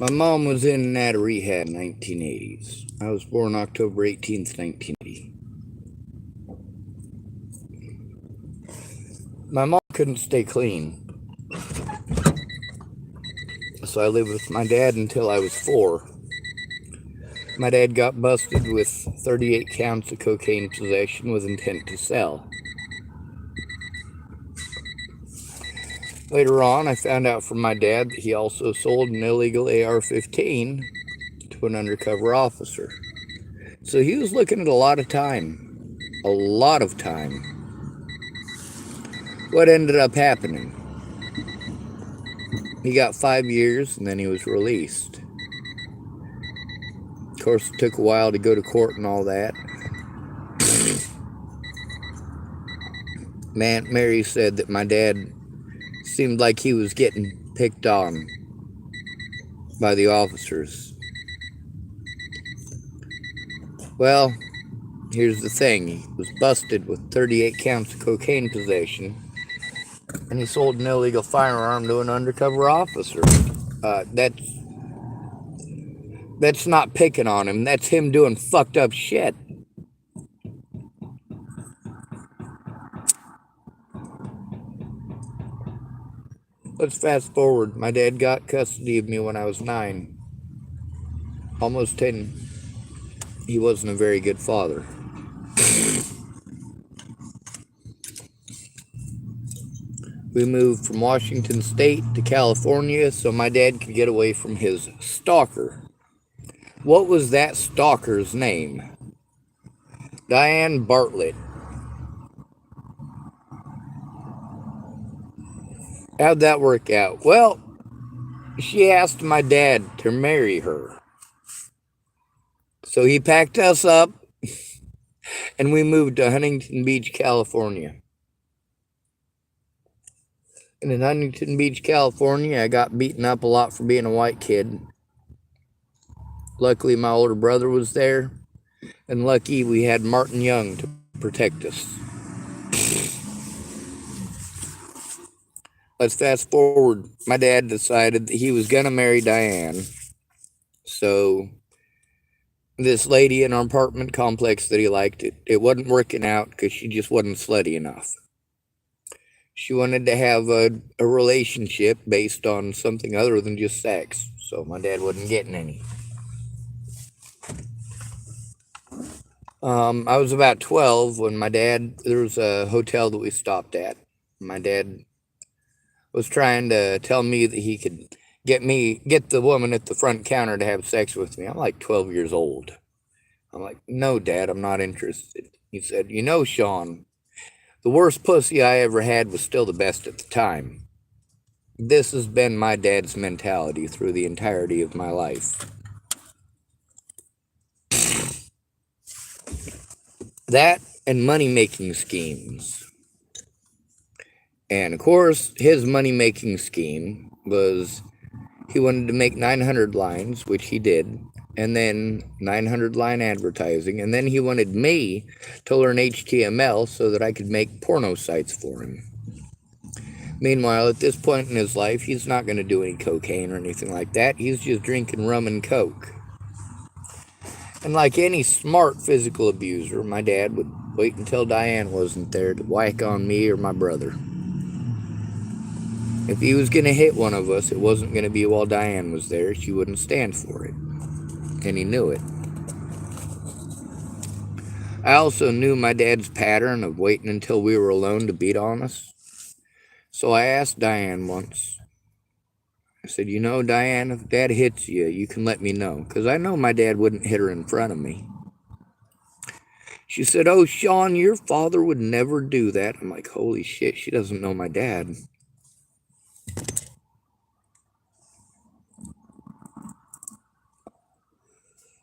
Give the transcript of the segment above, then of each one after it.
My mom was in and out of rehab in the 1980s. I was born October 18th, 1980. My mom couldn't stay clean, so I lived with my dad until I was 4. My dad got busted with 38 counts of cocaine possession with intent to sell. Later on, I found out from my dad that he also sold an illegal AR-15 to an undercover officer. So he was looking at a lot of time. A lot of time. What ended up happening? He got 5 years and then he was released. Of course, it took a while to go to court and all that. Aunt Mary said that my dad seemed like he was getting picked on by the officers. Well, here's the thing. He was busted with 38 counts of cocaine possession, and he sold an illegal firearm to an undercover officer. That's not picking on him. That's him doing fucked up shit. Let's fast forward. My dad got custody of me when I was 9. Almost 10. He wasn't a very good father. We moved from Washington State to California so my dad could get away from his stalker. What was that stalker's name? Dianne Bartlett. How'd that work out? Well, she asked my dad to marry her. So he packed us up and we moved to Huntington Beach, California. And in Huntington Beach, California, I got beaten up a lot for being a white kid. Luckily, my older brother was there. And lucky we had Martin Young to protect us. Let's fast forward. My dad decided that he was going to marry Dianne. So this lady in our apartment complex that he liked, it wasn't working out because she just wasn't slutty enough. She wanted to have a relationship based on something other than just sex. So my dad wasn't getting any. I was about 12 when there was a hotel that we stopped at. My dad was trying to tell me that he could get the woman at the front counter to have sex with me. I'm like 12 years old. I'm like, no, Dad, I'm not interested. He said, you know, Sean, the worst pussy I ever had was still the best at the time. This has been my dad's mentality through the entirety of my life. That and money-making schemes. And of course, his money-making scheme was he wanted to make 900 lines, which he did, and then 900 line advertising, and then he wanted me to learn HTML so that I could make porno sites for him. Meanwhile, at this point in his life, he's not going to do any cocaine or anything like that. He's just drinking rum and coke. And like any smart physical abuser, my dad would wait until Dianne wasn't there to whack on me or my brother. If he was going to hit one of us, it wasn't going to be while Dianne was there. She wouldn't stand for it. And he knew it. I also knew my dad's pattern of waiting until we were alone to beat on us. So I asked Dianne once. I said, you know, Dianne, if Dad hits you, you can let me know. Because I know my dad wouldn't hit her in front of me. She said, oh, Sean, your father would never do that. I'm like, holy shit, she doesn't know my dad.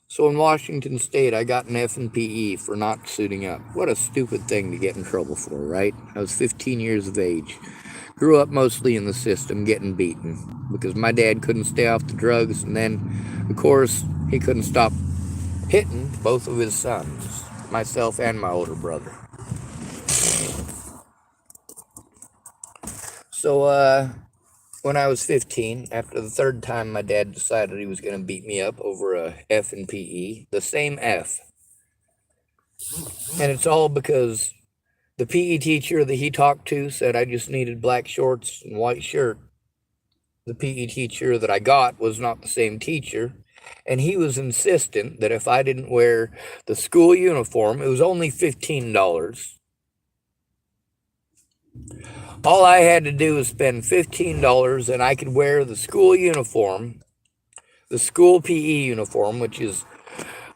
So in Washington State, I got an F in PE for not suiting up. What a stupid thing to get in trouble for, right? I was 15 years of age. Grew up mostly in the system, getting beaten. Because my dad couldn't stay off the drugs. And then, of course, he couldn't stop hitting both of his sons. Myself and my older brother. So, when I was 15, after the third time my dad decided he was going to beat me up over a F in PE, the same F. And it's all because the PE teacher that he talked to said I just needed black shorts and white shirt. The PE teacher that I got was not the same teacher, and he was insistent that if I didn't wear the school uniform, it was only $15. All I had to do was spend $15 and I could wear the school uniform, the school PE uniform, which is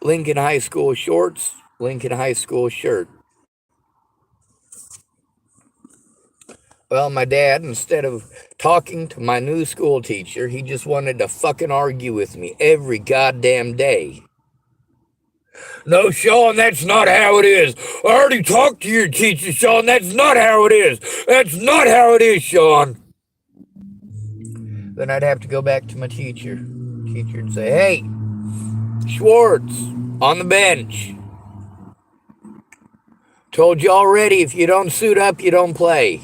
Lincoln High School shorts, Lincoln High School shirt. Well, my dad, instead of talking to my new school teacher, he just wanted to fucking argue with me every goddamn day. No, Sean, that's not how it is. I already talked to your teacher, Sean. That's not how it is. That's not how it is, Sean. Then I'd have to go back to my teacher. Teacher would say, hey, Schwartz, on the bench. Told you already, if you don't suit up, you don't play.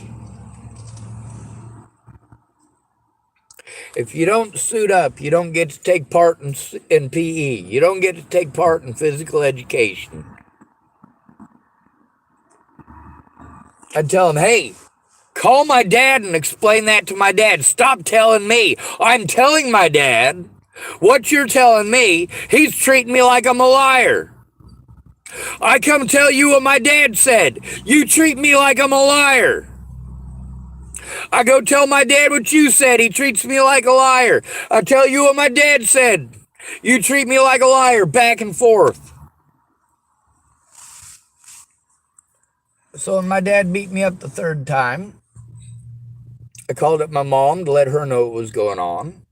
If you don't suit up, you don't get to take part in PE. You don't get to take part in physical education. I'd tell him, hey, call my dad and explain that to my dad. Stop telling me. I'm telling my dad what you're telling me. He's treating me like I'm a liar. I come tell you what my dad said. You treat me like I'm a liar. I go tell my dad what you said. He treats me like a liar. I tell you what my dad said. You treat me like a liar. Back and forth. So when my dad beat me up the third time, I called up my mom to let her know what was going on.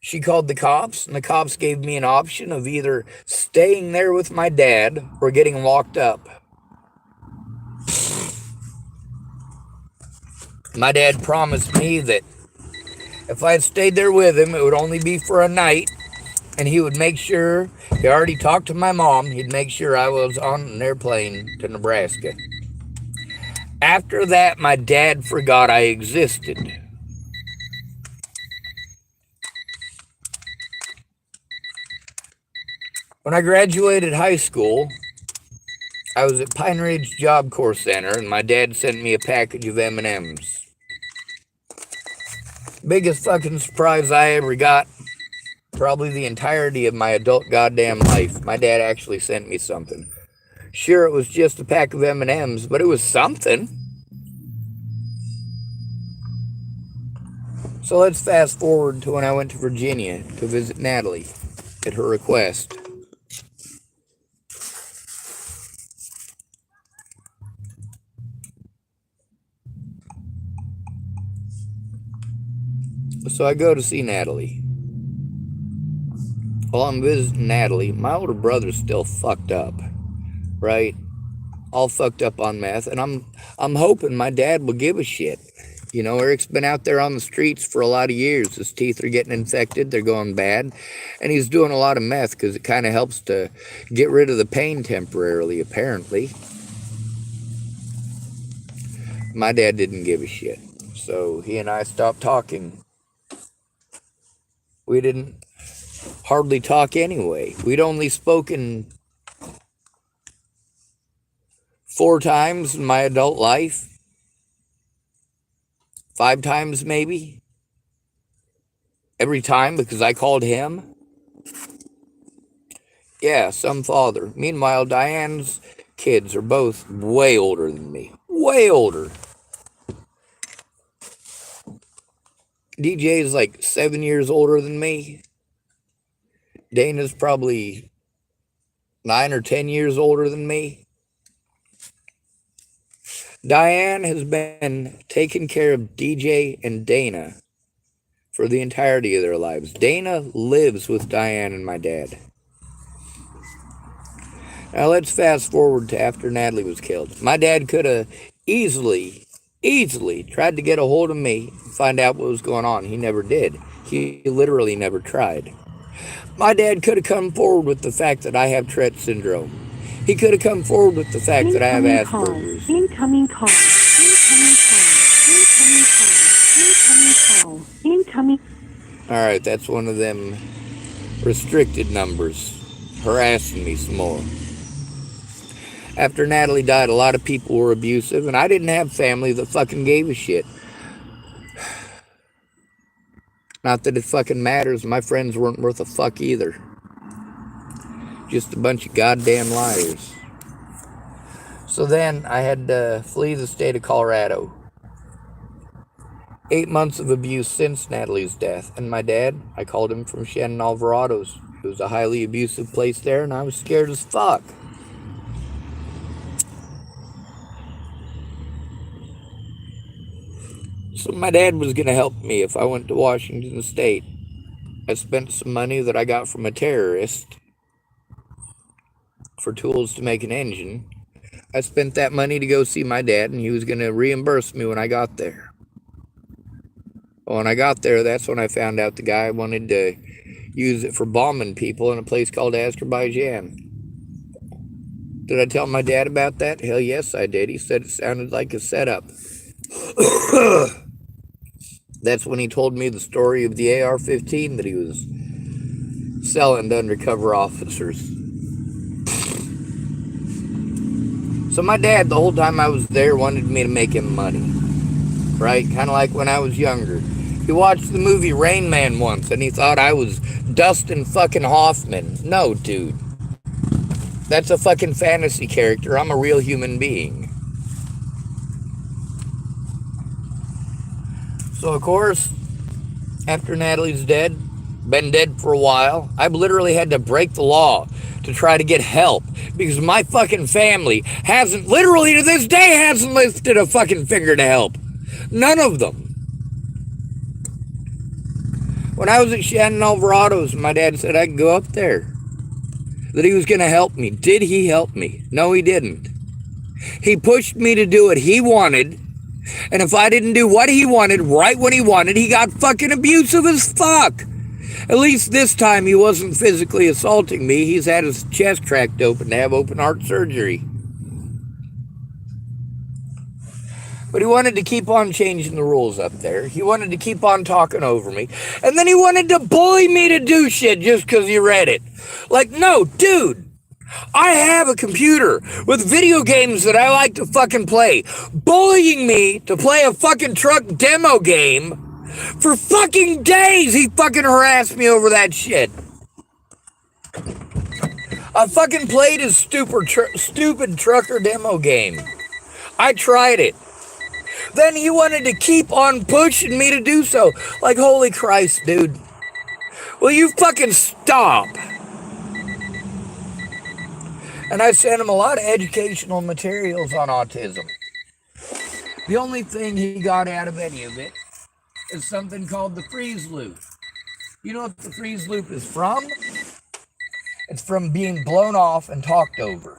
She called the cops, and the cops gave me an option of either staying there with my dad or getting locked up. My dad promised me that if I stayed there with him, it would only be for a night, and he would make sure, he already talked to my mom, he'd make sure I was on an airplane to Nebraska. After that, my dad forgot I existed. When I graduated high school, I was at Pine Ridge Job Corps Center, and my dad sent me a package of M&Ms. Biggest fucking surprise I ever got, probably the entirety of my adult goddamn life. My dad actually sent me something. Sure, it was just a pack of M&Ms, but it was something. So let's fast forward to when I went to Virginia to visit Natalie at her request. So I go to see Natalie. While I'm visiting Natalie, my older brother's still fucked up, right? All fucked up on meth, and I'm hoping my dad will give a shit. You know, Eric's been out there on the streets for a lot of years. His teeth are getting infected, they're going bad, and he's doing a lot of meth because it kind of helps to get rid of the pain temporarily, apparently. My dad didn't give a shit, so he and I stopped talking. We didn't hardly talk anyway. We'd only spoken 4 times in my adult life. 5 times maybe. Every time because I called him. Yeah, some father. Meanwhile, Diane's kids are both way older than me. Way older. DJ is like 7 years older than me. Dana's probably 9 or 10 years older than me. Dianne has been taking care of DJ and Dana for the entirety of their lives. Dana lives with Dianne and my dad. Now let's fast forward to after Natalie was killed. My dad could have easily tried to get a hold of me and find out what was going on. He never did. He literally never tried. My dad could have come forward with the fact that I have Tourette syndrome. He could have come forward with the fact that I have Asperger's. Incoming call. Incoming call. Incoming Incoming. Alright, that's one of them restricted numbers. Harassing me some more. After Natalie died, a lot of people were abusive, and I didn't have family that fucking gave a shit. Not that it fucking matters. My friends weren't worth a fuck either. Just a bunch of goddamn liars. So then I had to flee the state of Colorado. 8 months of abuse since Natalie's death. And my dad, I called him from Shannon Alvarado's. It was a highly abusive place there, and I was scared as fuck. So my dad was going to help me if I went to Washington State. I spent some money that I got from a terrorist for tools to make an engine. I spent that money to go see my dad, and he was going to reimburse me when I got there. Well, when I got there, that's when I found out the guy wanted to use it for bombing people in a place called Azerbaijan. Did I tell my dad about that? Hell yes, I did. He said it sounded like a setup. That's when he told me the story of the AR-15 that he was selling to undercover officers. So my dad, the whole time I was there, wanted me to make him money. Right? Kind of like when I was younger. He watched the movie Rain Man once, and he thought I was Dustin fucking Hoffman. No, dude. That's a fucking fantasy character. I'm a real human being. So, of course, after Natalie's been dead for a while, I've literally had to break the law to try to get help because my fucking family literally to this day, hasn't lifted a fucking finger to help. None of them. When I was at Shannon Alvarado's, my dad said I could go up there, that he was going to help me. Did he help me? No, he didn't. He pushed me to do what he wanted. And if I didn't do what he wanted right when he wanted, he got fucking abusive as fuck. At least this time he wasn't physically assaulting me. He's had his chest cracked open to have open heart surgery. But he wanted to keep on changing the rules up there. He wanted to keep on talking over me. And then he wanted to bully me to do shit just because he read it. Like, no, dude. I have a computer with video games that I like to fucking play. Bullying me to play a fucking truck demo game for fucking days. He fucking harassed me over that shit. I fucking played his stupid trucker demo game. I tried it. Then he wanted to keep on pushing me to do so. Like, holy Christ, dude. Will you fucking stop? And I sent him a lot of educational materials on autism. The only thing he got out of any of it is something called the freeze loop. You know what the freeze loop is from? It's from being blown off and talked over.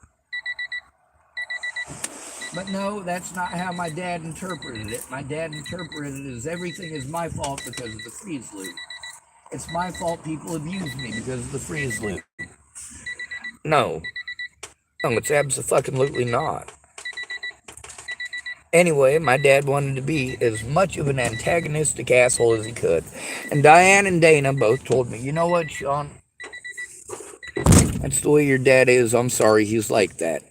But no, that's not how my dad interpreted it. My dad interpreted it as everything is my fault because of the freeze loop. It's my fault people abuse me because of the freeze loop. No. No, it's absolutely not. Anyway, my dad wanted to be as much of an antagonistic asshole as he could. And Diane and Dana both told me, you know what, Sean? That's the way your dad is. I'm sorry he's like that.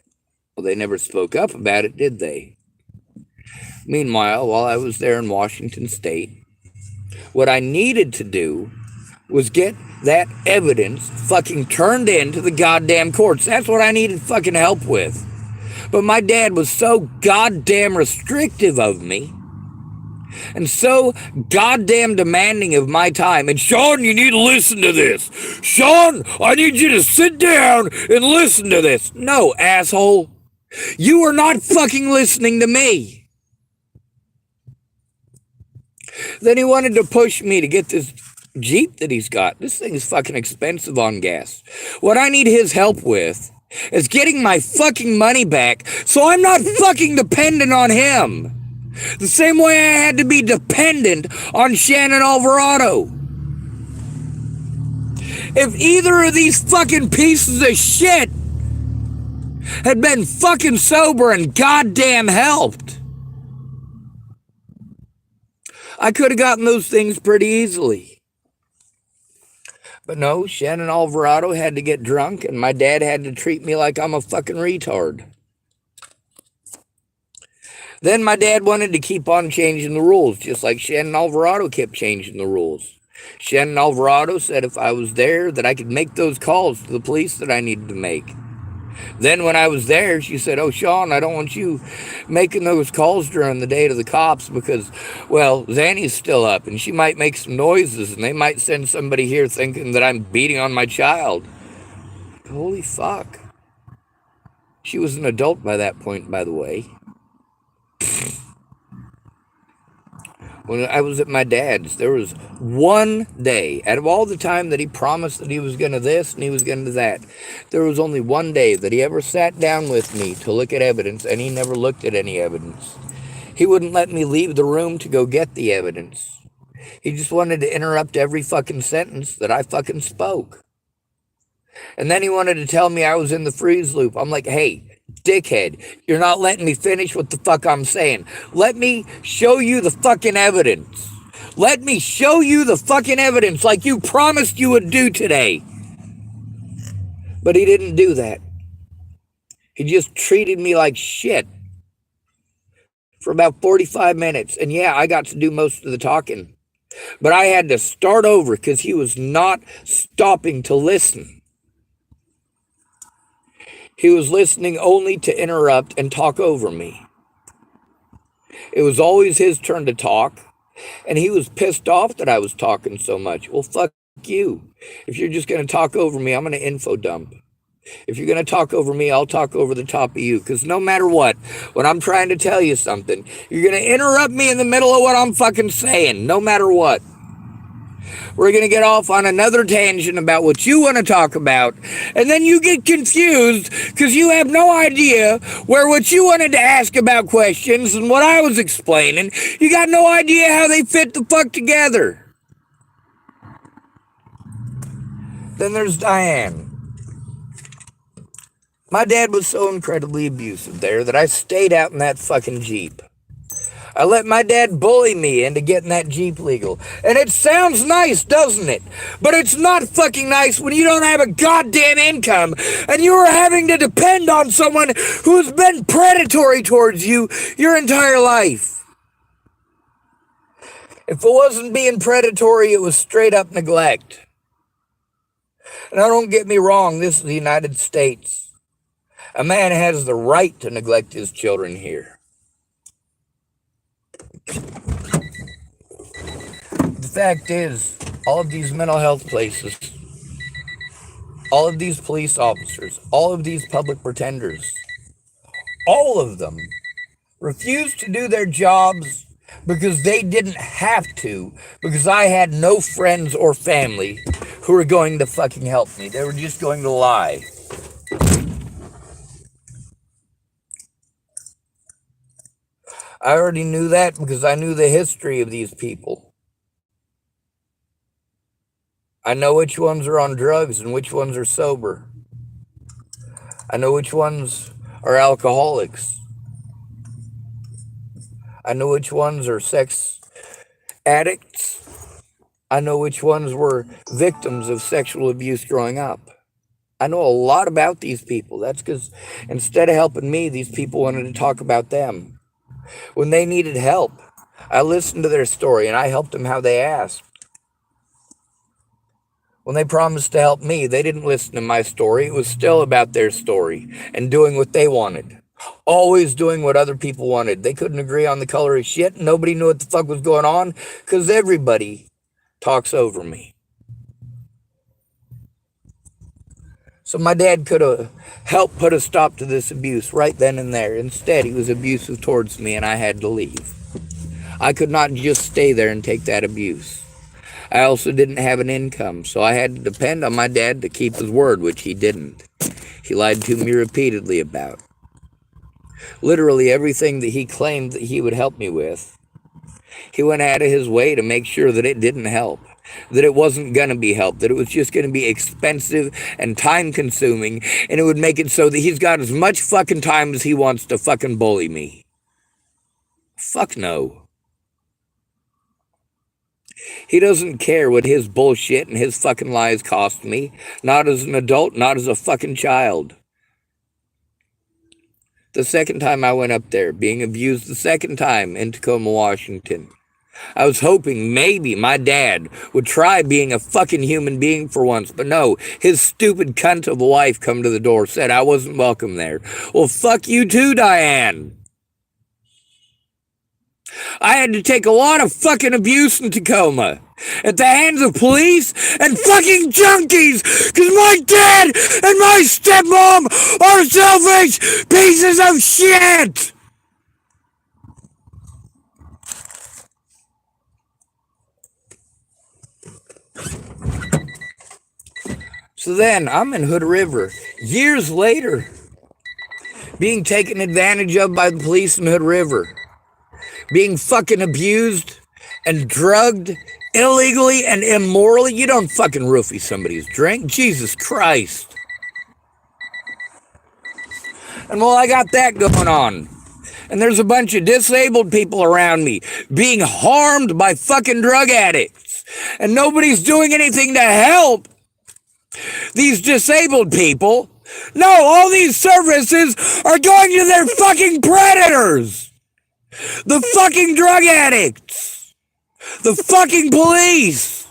Well, they never spoke up about it, did they? Meanwhile, while I was there in Washington State, what I needed to do was get that evidence fucking turned into the goddamn courts. That's what I needed fucking help with. But my dad was so goddamn restrictive of me and so goddamn demanding of my time. And Sean, you need to listen to this. Sean, I need you to sit down and listen to this. No, asshole. You are not fucking listening to me. Then he wanted to push me to get this Jeep that he's got. This thing is fucking expensive on gas. What I need his help with is getting my fucking money back so I'm not fucking dependent on him. The same way I had to be dependent on Shannon Alvarado. If either of these fucking pieces of shit had been fucking sober and goddamn helped, I could have gotten those things pretty easily. But no, Shannon Alvarado had to get drunk, and my dad had to treat me like I'm a fucking retard. Then my dad wanted to keep on changing the rules, just like Shannon Alvarado kept changing the rules. Shannon Alvarado said if I was there that I could make those calls to the police that I needed to make. Then when I was there, she said, "Oh, Sean, I don't want you making those calls during the day to the cops because, well, Zanny's still up and she might make some noises and they might send somebody here thinking that I'm beating on my child." Holy fuck. She was an adult by that point, by the way. When I was at my dad's, there was one day, out of all the time that he promised that he was going to this and he was going to that, there was only one day that he ever sat down with me to look at evidence, and he never looked at any evidence. He wouldn't let me leave the room to go get the evidence. He just wanted to interrupt every fucking sentence that I fucking spoke. And then he wanted to tell me I was in the freeze loop. I'm like, hey, dickhead, you're not letting me finish what the fuck I'm saying. Let me show you the fucking evidence. Let me show you the fucking evidence like you promised you would do today. But he didn't do that. He just treated me like shit for about 45 minutes. And yeah, I got to do most of the talking. But I had to start over because he was not stopping to listen. He was listening only to interrupt and talk over me. It was always his turn to talk, and he was pissed off that I was talking so much. Well, fuck you. If you're just going to talk over me, I'm going to info dump. If you're going to talk over me, I'll talk over the top of you, because no matter what, when I'm trying to tell you something, you're going to interrupt me in the middle of what I'm fucking saying, no matter what. We're going to get off on another tangent about what you want to talk about, and then you get confused because you have no idea where what you wanted to ask about questions and what I was explaining, you got no idea how they fit the fuck together. Then there's Dianne. My dad was so incredibly abusive there that I stayed out in that fucking Jeep. I let my dad bully me into getting that Jeep legal. And it sounds nice, doesn't it? But it's not fucking nice when you don't have a goddamn income and you are having to depend on someone who's been predatory towards you your entire life. If it wasn't being predatory, it was straight up neglect. And don't get me wrong, this is the United States. A man has the right to neglect his children here. The fact is, all of these mental health places, all of these police officers, all of these public pretenders, all of them refuse to do their jobs because they didn't have to, because I had no friends or family who were going to fucking help me. They were just going to lie. I already knew that because I knew the history of these people. I know which ones are on drugs and which ones are sober. I know which ones are alcoholics. I know which ones are sex addicts. I know which ones were victims of sexual abuse growing up. I know a lot about these people. That's because instead of helping me, these people wanted to talk about them. When they needed help, I listened to their story and I helped them how they asked. When they promised to help me, they didn't listen to my story. It was still about their story and doing what they wanted. Always doing what other people wanted. They couldn't agree on the color of shit. Nobody knew what the fuck was going on because everybody talks over me. So my dad could have helped put a stop to this abuse right then and there. Instead, he was abusive towards me and I had to leave. I could not just stay there and take that abuse. I also didn't have an income, so I had to depend on my dad to keep his word, which he didn't. He lied to me repeatedly about. Literally everything that he claimed that he would help me with, he went out of his way to make sure that it didn't help. That it wasn't going to be helped, that it was just going to be expensive and time consuming, and it would make it so that he's got as much fucking time as he wants to fucking bully me. Fuck no. He doesn't care what his bullshit and his fucking lies cost me. Not as an adult, not as a fucking child. The second time I went up there, being abused the second time in Tacoma, Washington, I was hoping maybe my dad would try being a fucking human being for once, but no, his stupid cunt of a wife come to the door, said I wasn't welcome there. Well, fuck you too, Dianne. I had to take a lot of fucking abuse in Tacoma at the hands of police and fucking junkies, because my dad and my stepmom are selfish pieces of shit. So then I'm in Hood River years later, being taken advantage of by the police in Hood River, being fucking abused and drugged illegally and immorally. You don't fucking roofie somebody's drink. Jesus Christ. And well, I got that going on. And there's a bunch of disabled people around me being harmed by fucking drug addicts. And nobody's doing anything to help these disabled people. No, all these services are going to their fucking predators. The fucking drug addicts. The fucking police.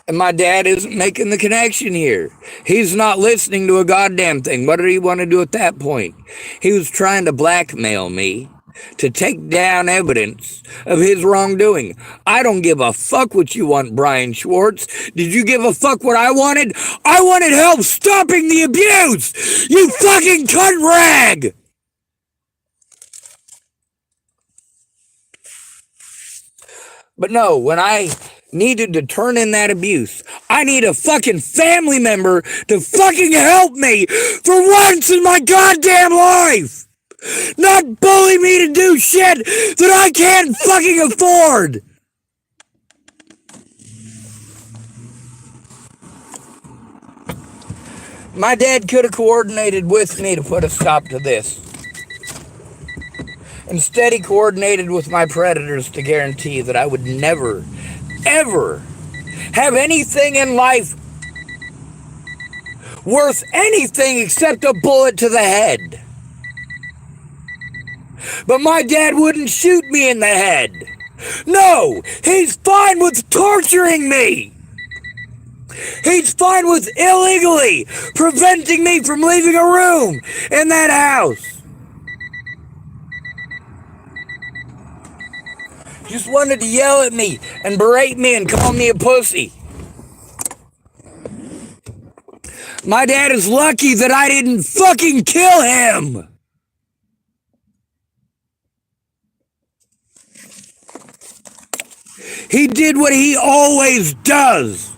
And my dad isn't making the connection here. He's not listening to a goddamn thing. What did he want to do at that point? He was trying to blackmail me to take down evidence of his wrongdoing. I don't give a fuck what you want, Dianne Schwartz. Did you give a fuck what I wanted? I wanted help stopping the abuse! You fucking cunt rag! But no, when I needed to turn in that abuse, I need a fucking family member to fucking help me for once in my goddamn life! Not bully me to do shit that I can't fucking afford! My dad could have coordinated with me to put a stop to this. Instead, he coordinated with my predators to guarantee that I would never, ever have anything in life worth anything except a bullet to the head. But my dad wouldn't shoot me in the head. No, he's fine with torturing me. He's fine with illegally preventing me from leaving a room in that house. Just wanted to yell at me and berate me and call me a pussy. My dad is lucky that I didn't fucking kill him. He did what he always does.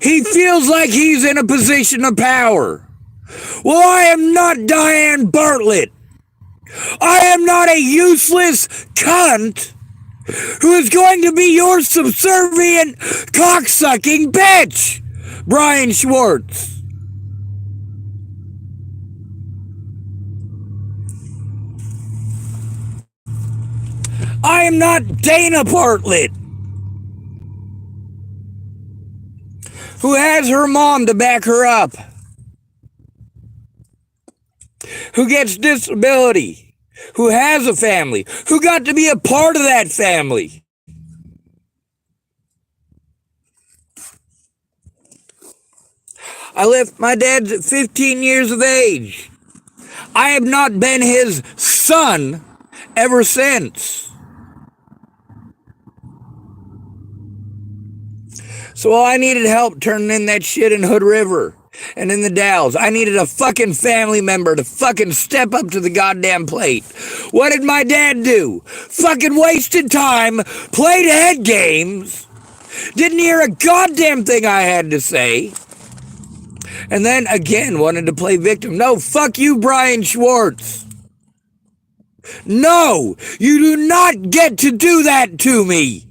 He feels like he's in a position of power. Well, I am not Diane Bartlett. I am not a useless cunt who is going to be your subservient, cocksucking bitch, Dianne Schwartz. I am not Dana Bartlett, who has her mom to back her up, who gets disability, who has a family, who got to be a part of that family. I left my dad at 15 years of age. I have not been his son ever since. So I needed help turning in that shit in Hood River and in the Dalles. I needed a fucking family member to fucking step up to the goddamn plate. What did my dad do? Fucking wasted time, played head games, didn't hear a goddamn thing I had to say, and then again wanted to play victim. No, fuck you, Dianne Schwartz. No, you do not get to do that to me.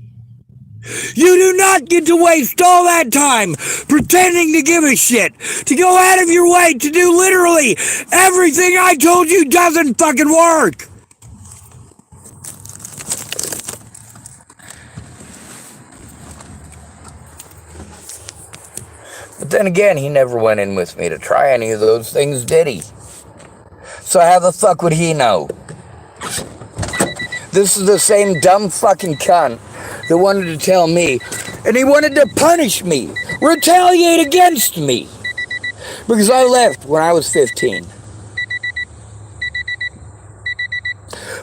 You do not get to waste all that time pretending to give a shit, to go out of your way to do literally everything I told you doesn't fucking work. But then again, he never went in with me to try any of those things, did he? So how the fuck would he know? This is the same dumb fucking cunt that wanted to tell me, and he wanted to punish me, retaliate against me, because I left when I was 15.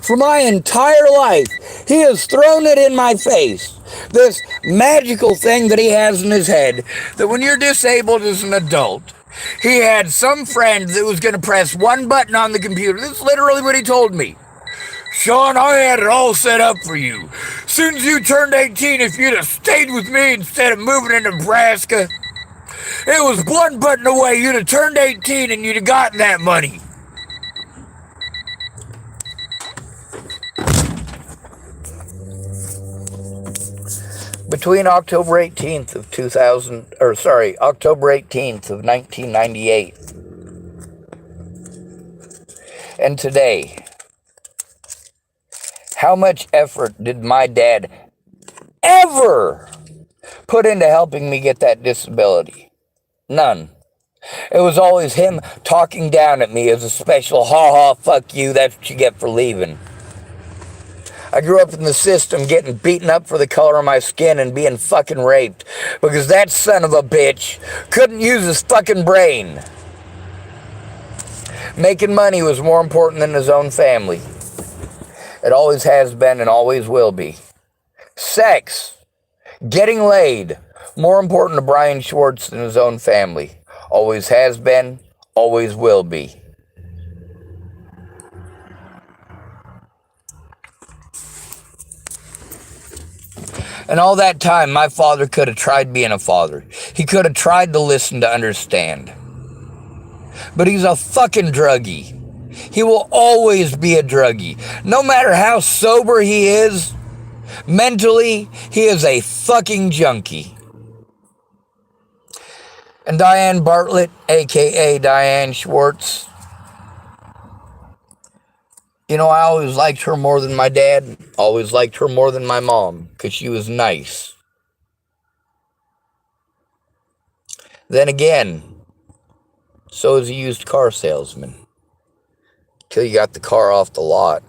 For my entire life, he has thrown it in my face. This magical thing that he has in his head, that when you're disabled as an adult, he had some friend that was going to press one button on the computer. This is literally what he told me. Sean, I had it all set up for you. Soon as you turned 18, if you'd have stayed with me instead of moving to Nebraska, it was one button away. You'd have turned 18 and you'd have gotten that money. Between October 18th of October 18th of 1998 and today, how much effort did my dad ever put into helping me get that disability? None. It was always him talking down at me as a special, ha-ha, fuck you, that's what you get for leaving. I grew up in the system getting beaten up for the color of my skin and being fucking raped because that son of a bitch couldn't use his fucking brain. Making money was more important than his own family. It always has been and always will be. Sex, getting laid, more important to Dianne Schwartz than his own family. Always has been, always will be. And all that time, my father could have tried being a father. He could have tried to listen to understand. But he's a fucking druggie. He will always be a druggie. No matter how sober he is, mentally, he is a fucking junkie. And Diane Bartlett, a.k.a. Dianne Schwartz, you know, I always liked her more than my dad. Always liked her more than my mom, because she was nice. Then again, so is a used car salesman. Till you got the car off the lot.